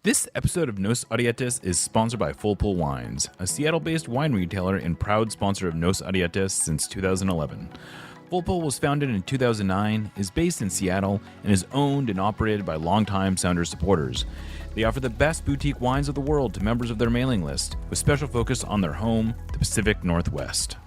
This episode of Nos Arietes is sponsored by Full Pull Wines, a Seattle-based wine retailer and proud sponsor of Nos Arietes since 2011. Full Pull was founded in 2009, is based in Seattle, and is owned and operated by longtime Sounders supporters. They offer the best boutique wines of the world to members of their mailing list, with special focus on their home, the Pacific Northwest.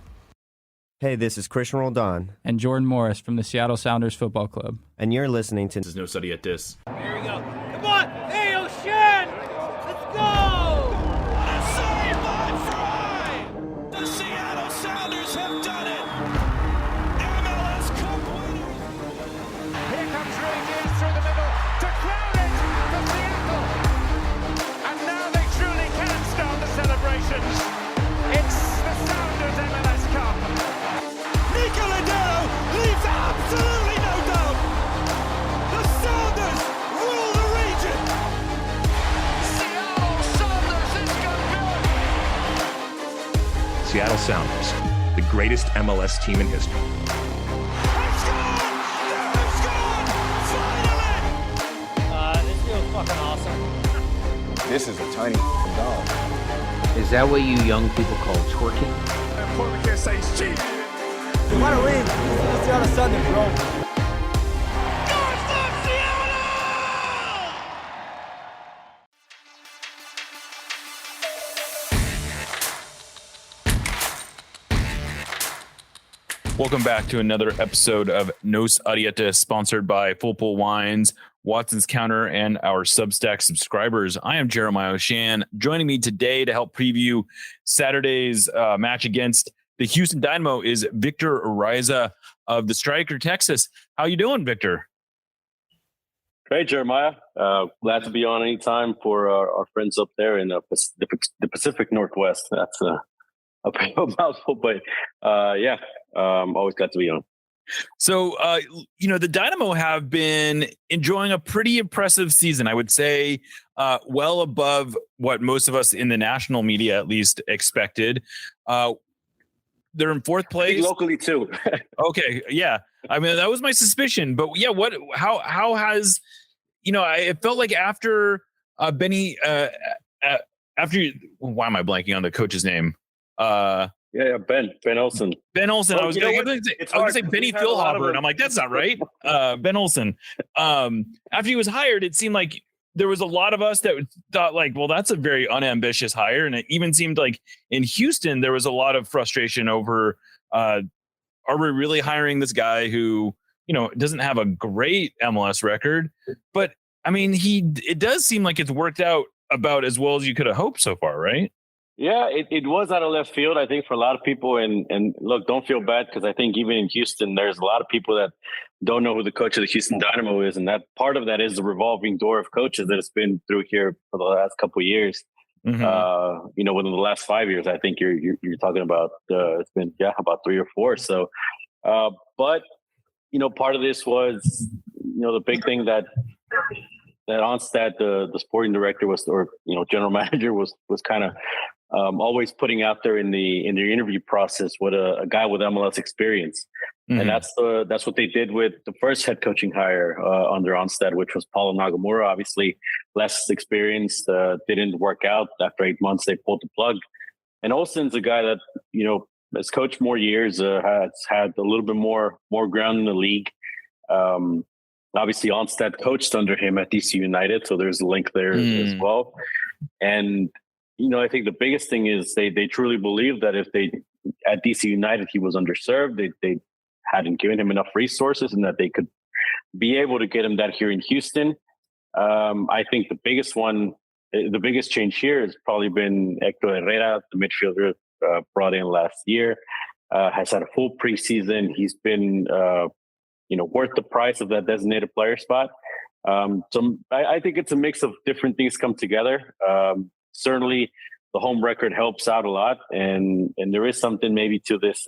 Hey, this is Christian Roldan. And Jordan Morris from the Seattle Sounders Football Club. And you're listening to This is Nos Arietes. Here we go. Come on! Hey, O'Shan! Let's go! Save by Fry! The Seattle Sounders have done it! MLS Cup winners! Here comes Rangers through the middle to crown it for Seattle! And now they truly can start the celebrations. It's the Sounders MLS Cup. Nicola leaves absolutely no doubt! The Sounders rule the region! Seattle Sounders is good. Seattle Sounders, the greatest MLS team in history. They've scored! They've scored! Finally! This feels fucking awesome. This is a tiny dog. Is that what you young people call twerking? And Portland can't say it's cheap. We want to win. Let's see on a Sunday, bro. Welcome back to another episode of Nos Arietes, sponsored by Full Pull Wines, Watson's Counter, and our Substack subscribers. I am Jeremiah O'Shan. Joining me today to help preview Saturday's match against the Houston Dynamo is Victor Ariza of the Striker, Texas. How you doing, Victor? Great, Jeremiah. Glad to be on anytime for our friends up there in the Pacific Northwest. That's a mouthful, but always glad to be on. So, the Dynamo have been enjoying a pretty impressive season, I would say, well above what most of us in the national media at least expected. They're in fourth place locally too. Okay. Yeah. I mean, that was my suspicion, but yeah, how has, it felt like after Benny, why am I blanking on the coach's name? Ben Olsen. Ben Olsen. I was going to say Benny Philhopper, and I'm like, that's not right. Ben Olsen. After he was hired, it seemed like there was a lot of us that thought like, well, that's a very unambitious hire. And it even seemed like in Houston, there was a lot of frustration over, are we really hiring this guy who, doesn't have a great MLS record? But I mean, it does seem like it's worked out about as well as you could have hoped so far, right? Yeah, it was out of left field, I think, for a lot of people. And look, don't feel bad, because I think even in Houston, there's a lot of people that don't know who the coach of the Houston Dynamo is. And that part of that is the revolving door of coaches that it's been through here for the last couple of years. Mm-hmm. Within the last 5 years, I think you're talking about, it's been, about 3 or 4. So, but, part of this was, the big thing that Onstad, the sporting director general manager was kind of always putting out there in the interview process what a guy with MLS experience. Mm-hmm. And that's what they did with the first head coaching hire under Onstad, which was Paulo Nagamura. Obviously less experienced, didn't work out. After 8 months, they pulled the plug. And Olsen's a guy that, has coached more years, has had a little bit more ground in the league. Obviously, Onstad coached under him at DC United, so there's a link there as well. And, I think the biggest thing is they truly believe that if at DC United, he was underserved, they hadn't given him enough resources, and that they could be able to get him that here in Houston. I think the biggest change here has probably been Hector Herrera, the midfielder brought in last year, has had a full preseason. He's been worth the price of that designated player spot. So I think it's a mix of different things come together. Certainly the home record helps out a lot. And there is something maybe to this,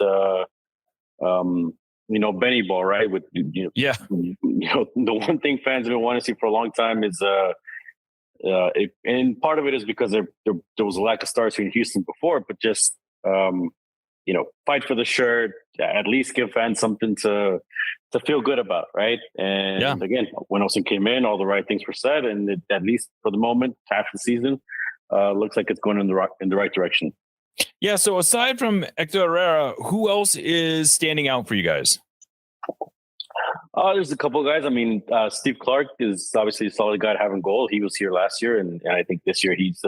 Benny ball, right? With, the one thing fans have been wanting to see for a long time is, and part of it is because there was a lack of stars here in Houston before, but just, fight for the shirt, at least give fans something to feel good about, right? And again, when Olsen came in, all the right things were said, and at least for the moment, half the season, looks like it's going in the right direction. Yeah. So aside from Hector Herrera, who else is standing out for you guys? There's a couple of guys. I mean, Steve Clark is obviously a solid guy to have in goal. He was here last year, and I think this year he's.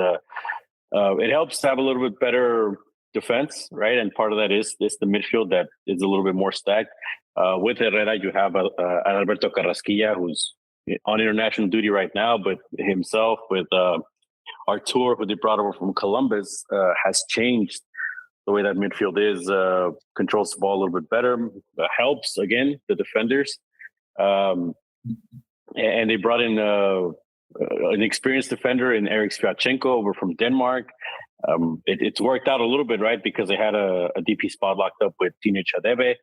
It helps to have a little bit better defense, right? And part of that is the midfield that is a little bit more stacked. With Herrera, you have Alberto Carrasquilla, who's on international duty right now, but himself with Artur, who they brought over from Columbus, has changed the way that midfield is. Controls the ball a little bit better, helps again the defenders, and they brought in an experienced defender in Eric Sviatchenko over from Denmark. It's worked out a little bit, right? Because they had a DP spot locked up with Tine Chadebe.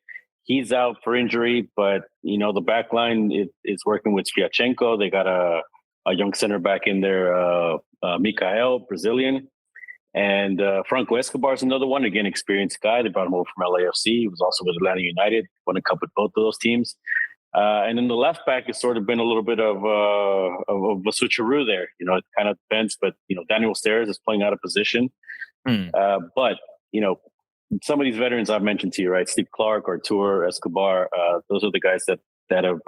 He's out for injury, but the back line is working with Sviatchenko. They got a young center back in there, Mikael, Brazilian. And Franco Escobar is another one, again, experienced guy. They brought him over from LAFC. He was also with Atlanta United, won a cup with both of those teams. And then the left back has sort of been a little bit of a switcheroo there. It kind of depends, but Daniel Steres is playing out of position. But some of these veterans I've mentioned to you, right? Steve Clark, Artur, Escobar, those are the guys that have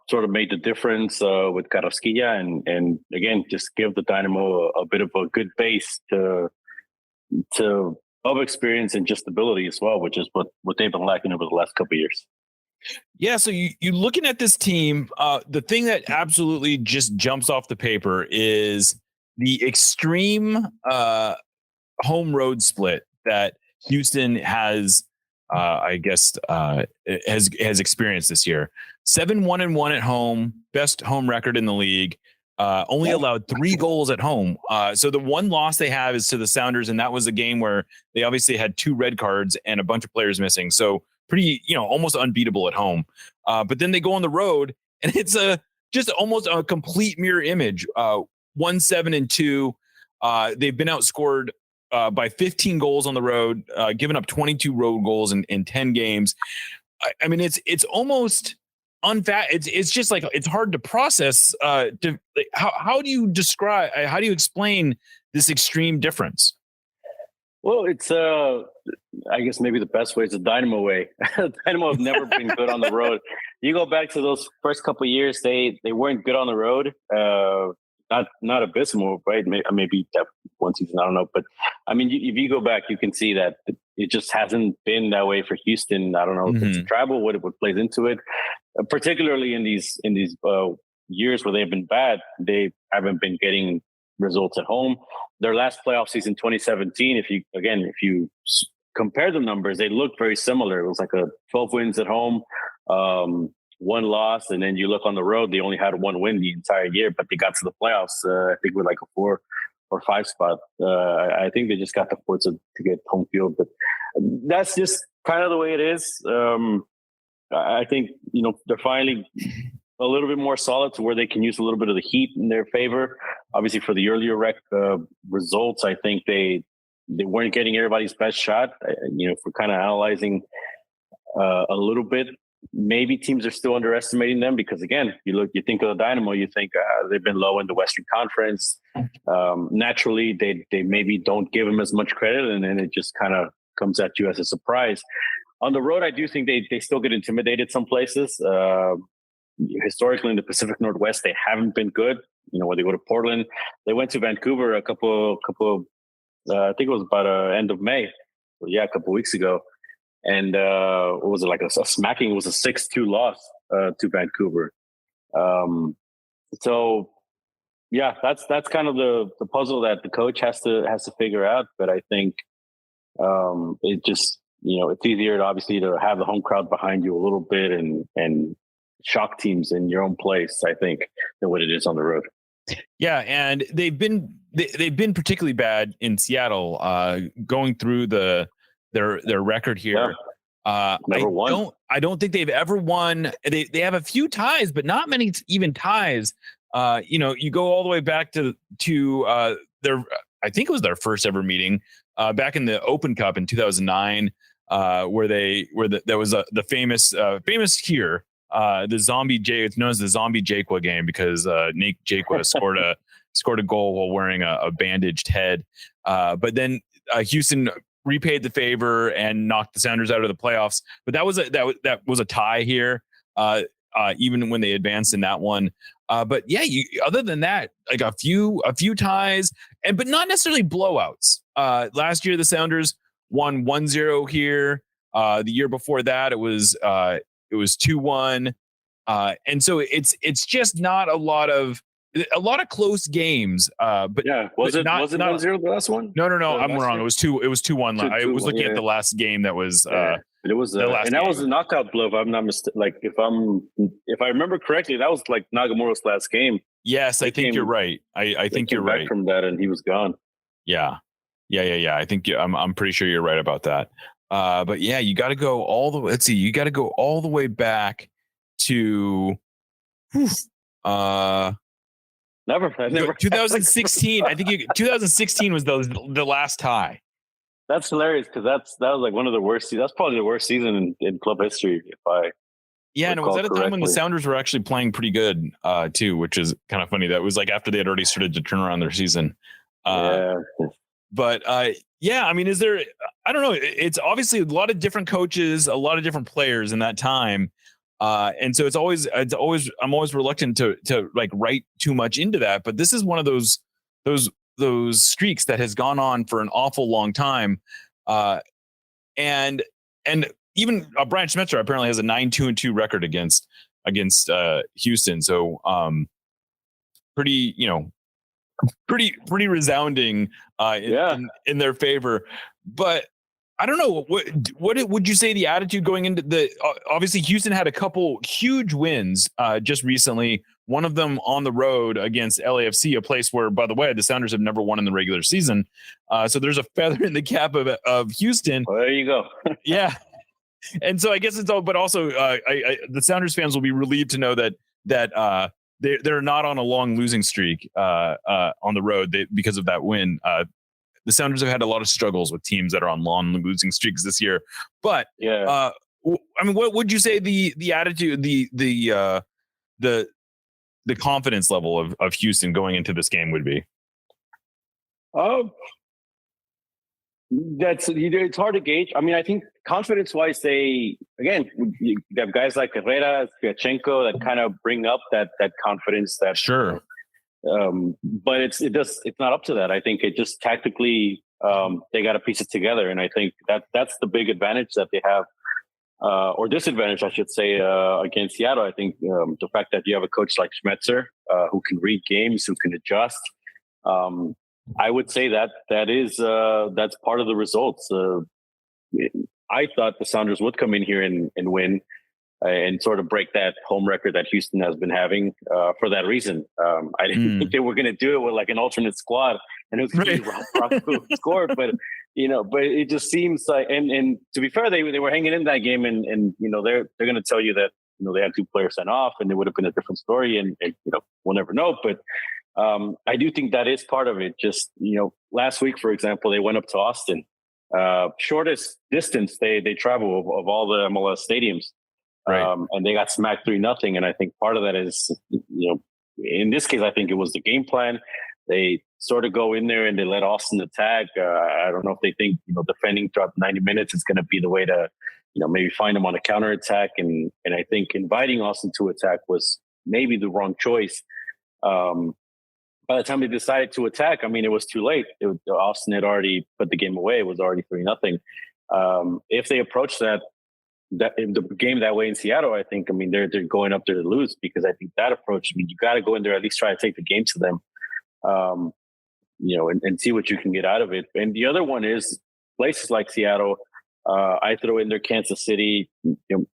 sort of made the difference with Carrasquilla, and again, just give the Dynamo a bit of a good base of experience and just ability as well, which is what they've been lacking over the last couple of years. Yeah, so you looking at this team, the thing that absolutely just jumps off the paper is the extreme home road split that Houston has, has experienced this year. 7-1-1 at home, best home record in the league. Only allowed 3 goals at home. So the one loss they have is to the Sounders, and that was a game where they obviously had 2 red cards and a bunch of players missing. So pretty, almost unbeatable at home. But then they go on the road, and it's just almost a complete mirror image. 1-7-2. They've been outscored by 15 goals on the road, given up 22 road goals in 10 games. I mean, it's almost it's just like it's hard to process. How do you describe? How do you explain this extreme difference? Well, it's I guess maybe the best way is the Dynamo way. Dynamo have never been good on the road. You go back to those first couple of years, they weren't good on the road. Not abysmal, right? Maybe that one season, I don't know. But I mean, if you go back, you can see that it just hasn't been that way for Houston. I don't know if it's travel, what plays into it, particularly in these years where they've been bad. They haven't been getting results at home. Their last playoff season, 2017, if you compare the numbers, they look very similar. It was like 12 wins at home, 1 loss, and then you look on the road, they only had 1 win the entire year, but they got to the playoffs, I think with like a 4 or 5 spot. I think they just got the 4 to get home field, but that's just kind of the way it is. I think, they're finally a little bit more solid to where they can use a little bit of the heat in their favor. Obviously, for the earlier results, I think they weren't getting everybody's best shot. If we're kind of analyzing a little bit, maybe teams are still underestimating them because, again, you think of the Dynamo, you think they've been low in the Western Conference. Naturally, they maybe don't give them as much credit, and then it just kind of comes at you as a surprise. On the road, I do think they still get intimidated some places. Historically in the Pacific Northwest, they haven't been good. When they go to Portland, they went to Vancouver a couple I think it was about end of May. A couple weeks ago. And what was it, like a smacking? It was a 6-2 loss to Vancouver. So yeah, that's kind of the puzzle that the coach has to figure out. But I think it just, it's easier to have the home crowd behind you a little bit and shock teams in your own place, I think, than what it is on the road. Yeah, and they've been particularly bad in Seattle, going through their record here. Never won. I don't think they've ever won. They have a few ties, but not many even ties. You go all the way back to their, I think it was their first ever meeting back in the Open Cup in 2009, where there was the famous here. The zombie J, it's known as the zombie Jaquia game because Nate Jaquia scored a goal while wearing a bandaged head. But then Houston repaid the favor and knocked the Sounders out of the playoffs. But that was a tie here, even when they advanced in that one. But yeah, other than that, like a few ties, but not necessarily blowouts. Last year the Sounders won 1-0 here. The year before that it was 2-1. And so it's just not a lot of close games. But yeah, was it 1-0 the last one? No, I'm wrong. Year? It was 2-1. I was looking at the last game that was it was the last, and that was a knockout blow if I'm not mistaken. Like if I remember correctly, that was like Nagamura's last game. Yes, I think you're right. I think you're right from that, and he was gone. Yeah. I think I'm pretty sure you're right about that. But yeah, you got to go all the way. Let's see, you got to go all the way back to never 2016. I think 2016 was the last tie. That's hilarious because that was like one of the worst. That's probably the worst season in club history. And it was at a time when the Sounders were actually playing pretty good too, which is kind of funny. That was like after they had already started to turn around their season. But I mean, is there? I don't know. It's obviously a lot of different coaches, a lot of different players in that time, and so I'm always reluctant to like write too much into that. But this is one of those streaks that has gone on for an awful long time, and even Brian Schmetzer apparently has a 9-2-2 record against Houston. So pretty resounding in their favor. But I don't know, what would you say the attitude going into obviously Houston had a couple huge wins just recently, one of them on the road against LAFC, a place where, by the way, the Sounders have never won in the regular season. So there's a feather in the cap of Houston. Well, there you go. Yeah. And so I guess it's all, but also the Sounders fans will be relieved to know that they're not on a long losing streak on the road because of that win. The Sounders have had a lot of struggles with teams that are on long losing streaks this year. But I mean, what would you say the attitude, the confidence level of Houston going into this game would be? It's hard to gauge. I mean, I think confidence-wise, you have guys like Herrera, Fyachenko that kind of bring up that confidence. That sure. But it's not up to that. I think it just tactically they got to piece it together, and I think that's the big advantage that they have, or disadvantage, I should say, against Seattle. I think the fact that you have a coach like Schmetzer who can read games, who can adjust. I would say that's part of the results. I thought the Sounders would come in here and win and sort of break that home record that Houston has been having for that reason. I didn't think they were going to do it with like an alternate squad, and it was going to be Rock who scored. But but it just seems like, and to be fair, they were hanging in that game, and they're going to tell you that they had 2 players sent off, and it would have been a different story, and we'll never know, but. I do think that is part of it. Just, last week, for example, they went up to Austin, shortest distance they travel of all the MLS stadiums. Right. And they got smacked 3-0. And I think part of that is, in this case, I think it was the game plan. They sort of go in there and they let Austin attack. I don't know if they think, defending throughout 90 minutes is going to be the way to, maybe find them on a counterattack. And I think inviting Austin to attack was maybe the wrong choice. By the time they decided to attack, I mean, it was too late. Austin had already put the game away. It was already 3-0. If they approach the game that way in Seattle, I think, they're going up there to lose, because I think that approach, you got to go in there, at least try to take the game to them, and see what you can get out of it. And the other one is places like Seattle. I throw in there Kansas City,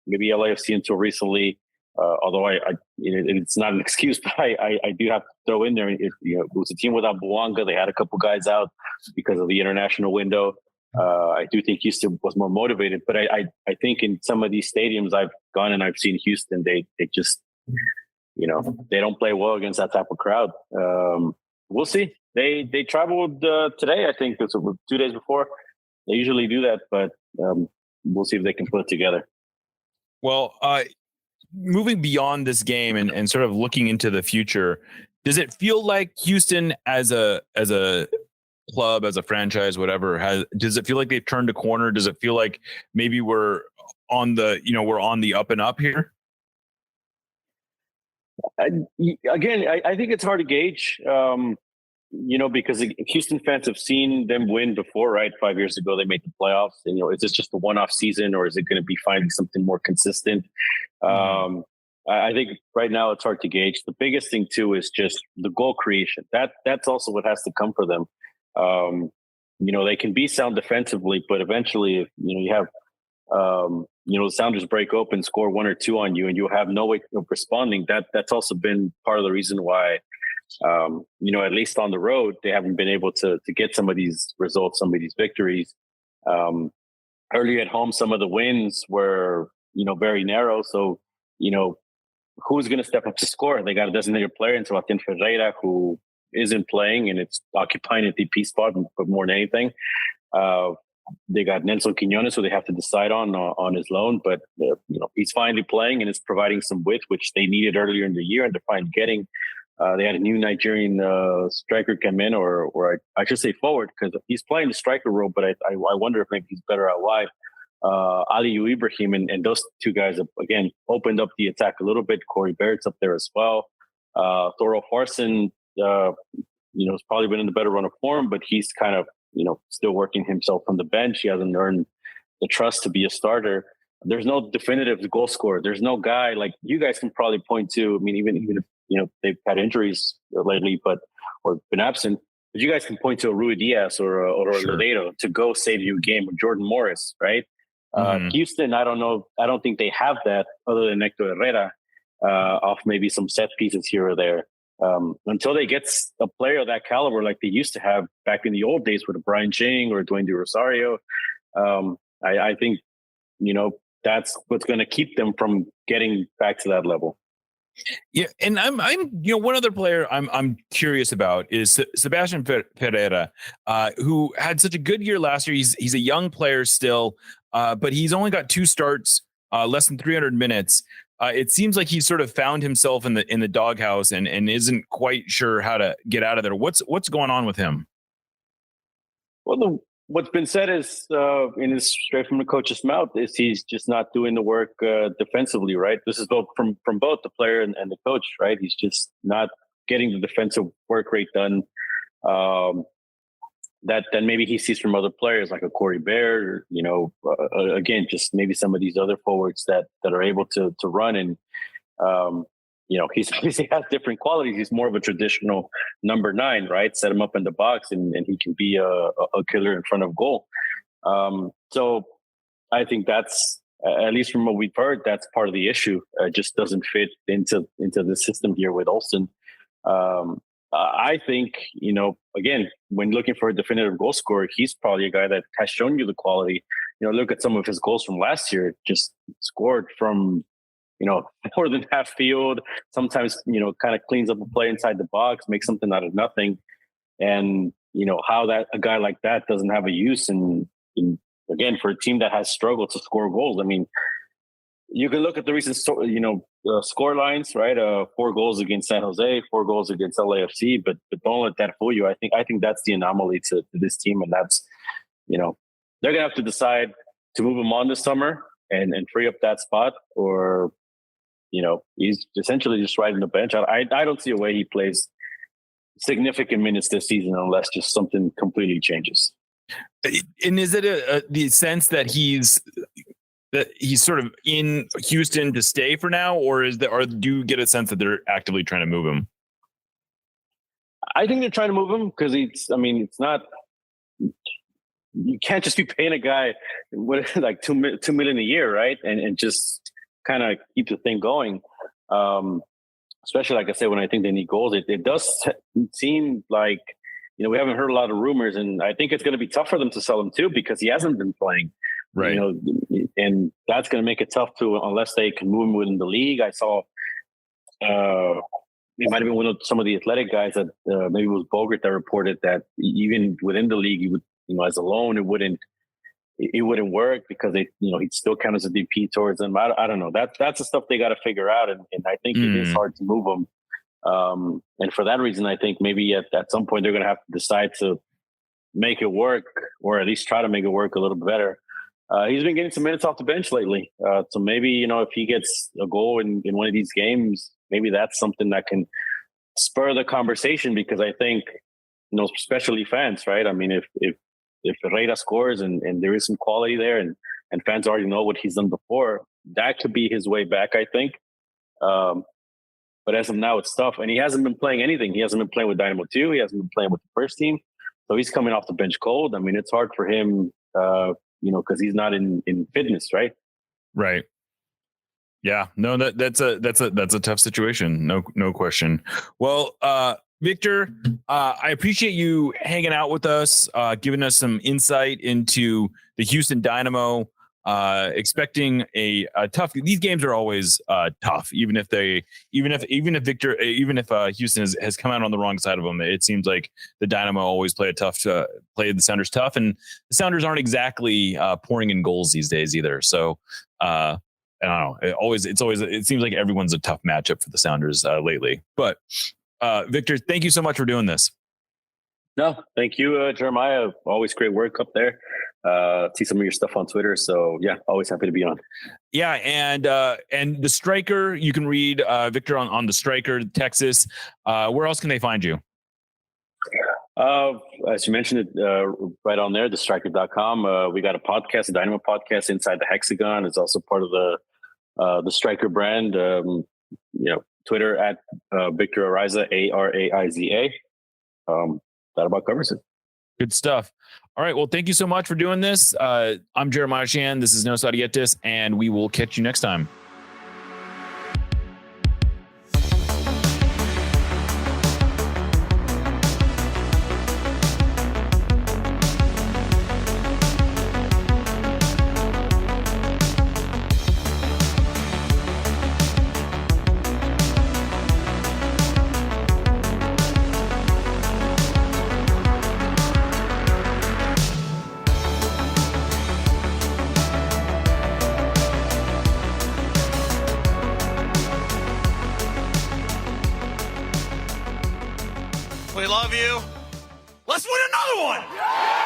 maybe LAFC until recently. Although it's not an excuse, but I do have to throw in there. It was a team without Bouanga. They had a couple guys out because of the international window. I do think Houston was more motivated, but I think in some of these stadiums I've gone and I've seen Houston, they just, they don't play well against that type of crowd. We'll see. They traveled today. I think it's 2 days before. They usually do that, but we'll see if they can put it together. Well, moving beyond this game and sort of looking into the future, does it feel like Houston as a club, as a franchise, whatever, does it feel like they've turned a corner? Does it feel like maybe we're on the up and up here? I think it's hard to gauge, because Houston fans have seen them win before, right? 5 years ago, they made the playoffs. And, is this just a one-off season, or is it going to be finding something more consistent? I think right now it's hard to gauge. The biggest thing too is just the goal creation. That's also what has to come for them. They can be sound defensively, but eventually, if you have the Sounders break open, score 1 or 2 on you, and you have no way of responding. That's also been part of the reason why, at least on the road, they haven't been able to get some of these results, some of these victories. Earlier at home, some of the wins were, very narrow. So, who's going to step up to score? They got a designated player in Sebastián Ferreira, who isn't playing, and it's occupying a DP spot, but more than anything. They got Nelson Quiñones, who they have to decide on his loan, but he's finally playing and is providing some width, which they needed earlier in the year, and they're finally getting. They had a new Nigerian striker come in, or I should say forward, because he's playing the striker role, but I wonder if maybe he's better out wide. Aliou Ibrahim and those two guys have, again, opened up the attack a little bit. Corey Barrett's up there as well. Thoro Farson, has probably been in the better run of form, but he's kind of, still working himself on the bench. He hasn't earned the trust to be a starter. There's no definitive goal scorer. There's no guy like you guys can probably point to. I mean, even if they've had injuries lately, or been absent, but you guys can point to a Rui Diaz or Sure. Lodeiro to go save you a game, or Jordan Morris, right? Houston, I don't know. I don't think they have that other than Hector Herrera, off maybe some set pieces here or there. Until they get a player of that caliber like they used to have back in the old days with a Brian Ching or Dwayne De Rosario, I think, that's what's going to keep them from getting back to that level. Yeah, and I'm one other player I'm curious about is Sebastián Ferreira, who had such a good year last year. He's a young player still, but he's only got 2 starts, less than 300 minutes. It seems like he's sort of found himself in the doghouse and isn't quite sure how to get out of there. What's going on with him? Well, what's been said is, straight from the coach's mouth, is he's just not doing the work defensively, right? This is both from both the player and the coach, right? He's just not getting the defensive work rate done. That then maybe he sees from other players like a Corey Baird, or, again, just maybe some of these other forwards that are able to run. And, he has different qualities. He's more of a traditional number 9, right? Set him up in the box and he can be a killer in front of goal. So I think that's, at least from what we've heard, that's part of the issue. Just doesn't fit into the system here with Olsen. I think, again, when looking for a definitive goal scorer, he's probably a guy that has shown you the quality. Look at some of his goals from last year, just scored from, more than half field, sometimes, kind of cleans up a play inside the box, makes something out of nothing. And, how that a guy like that doesn't have a use in again, for a team that has struggled to score goals. I mean, you can look at the recent, score lines, right? 4 goals against San Jose, 4 goals against LAFC, but don't let that fool you. I think that's the anomaly to this team, and that's, they're gonna have to decide to move him on this summer and free up that spot, or he's essentially just riding the bench. I don't see a way he plays significant minutes this season unless just something completely changes. And is it the sense that he's sort of in Houston to stay for now, or do you get a sense that they're actively trying to move him? I think they're trying to move him because it's not, you can't just be paying a guy what like $2 million a year, right? And just kind of keep the thing going. Especially, like I said, when I think they need goals, it does seem like, we haven't heard a lot of rumors, and I think it's going to be tough for them to sell him too, because he hasn't been playing. Right. And that's going to make it tough unless they can move him within the league. I saw it might have been one of some of the Athletic guys that maybe it was Bogert that reported that even within the league, he would, as a loan, it wouldn't work because he'd still count as a DP towards them. I don't know. That's the stuff they got to figure out, and I think it is hard to move him. And for that reason, I think maybe at some point they're going to have to decide to make it work, or at least try to make it work a little bit better. He's been getting some minutes off the bench lately. So maybe, if he gets a goal in one of these games, maybe that's something that can spur the conversation, because I think, especially fans, right? I mean, if Herrera scores and there is some quality there and fans already know what he's done before, that could be his way back, I think. But as of now, it's tough. And he hasn't been playing anything. He hasn't been playing with Dynamo 2. He hasn't been playing with the first team. So he's coming off the bench cold. I mean, it's hard for him, because he's not in fitness, right? Right. Yeah. No, that's a tough situation. No question. Well, Victor, I appreciate you hanging out with us, giving us some insight into the Houston Dynamo. Expecting a tough. These games are always tough, even if Houston has come out on the wrong side of them. It seems like the Dynamo always play the Sounders tough, and the Sounders aren't exactly pouring in goals these days either. So I don't know. It seems like everyone's a tough matchup for the Sounders lately. But Victor, thank you so much for doing this. No, thank you, Jeremiah. Always great work up there. See some of your stuff on Twitter. So yeah, always happy to be on. Yeah. And the Striker, you can read Victor on the Striker, Texas. Where else can they find you? As you mentioned it right on there, thestriker.com. We got a podcast, a Dynamo podcast inside the Hexagon. It's also part of the Striker brand. Twitter at Victor Ariza, Araiza. That about covers it. Good stuff. All right. Well, thank you so much for doing this. I'm Jeremiah Shan. This is No Sadietis, and we will catch you next time. We love you. Let's win another one.